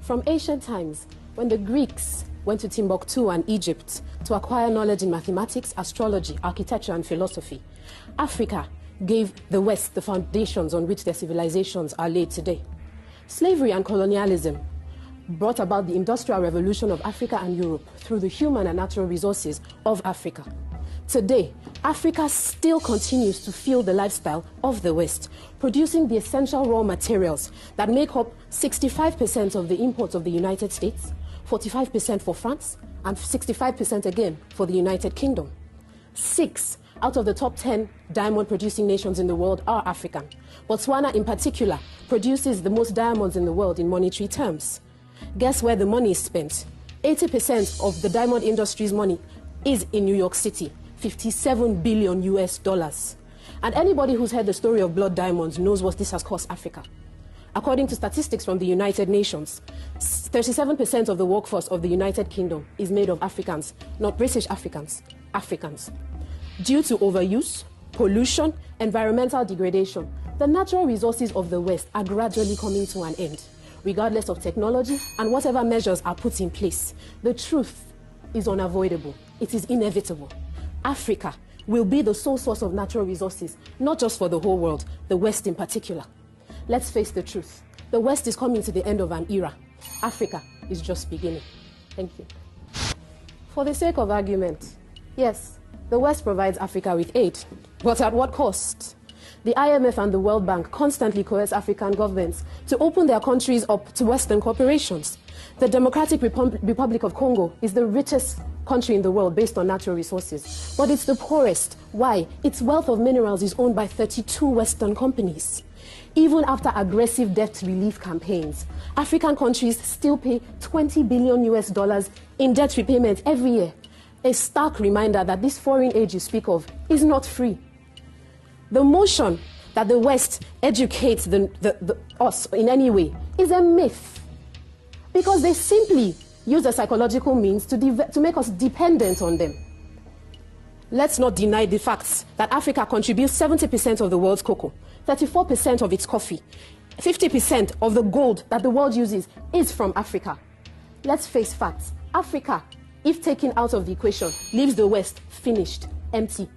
From ancient times, when the Greeks went to Timbuktu and Egypt to acquire knowledge in mathematics, astrology, architecture, and philosophy, Africa gave the West the foundations on which their civilizations are laid today. Slavery and colonialism brought about the Industrial Revolution of Africa and Europe through the human and natural resources of Africa. Today, Africa still continues to fuel the lifestyle of the West, producing the essential raw materials that make up 65% of the imports of the United States, 45% for France, and 65% again for the United Kingdom. 6 out of the top 10 diamond-producing nations in the world are African. Botswana, in particular, produces the most diamonds in the world in monetary terms. Guess where the money is spent? 80% of the diamond industry's money is in New York City, 57 billion US dollars. And anybody who's heard the story of blood diamonds knows what this has cost Africa. According to statistics from the United Nations, 37% of the workforce of the United Kingdom is made of Africans, not British Africans, Africans. Due to overuse, pollution, environmental degradation, the natural resources of the West are gradually coming to an end, regardless of technology and whatever measures are put in place. The truth is unavoidable. It is inevitable. Africa will be the sole source of natural resources, not just for the whole world, the West in particular. Let's face the truth. The West is coming to the end of an era. Africa is just beginning. Thank you. For the sake of argument, yes, the West provides Africa with aid, but at what cost? The IMF and the World Bank constantly coerce African governments to open their countries up to Western corporations. The Democratic Republic of Congo is the richest country in the world based on natural resources, but it's the poorest. Why? Its wealth of minerals is owned by 32 Western companies. Even after aggressive debt relief campaigns, African countries still pay 20 billion US dollars in debt repayment every year. A stark reminder that this foreign aid you speak of is not free. The notion that the West educates us in any way is a myth, because they simply use a psychological means to make us dependent on them. Let's not deny the facts that Africa contributes 70% of the world's cocoa, 34% of its coffee, 50% of the gold that the world uses is from Africa. Let's face facts. Africa, if taken out of the equation, leaves the West finished, empty,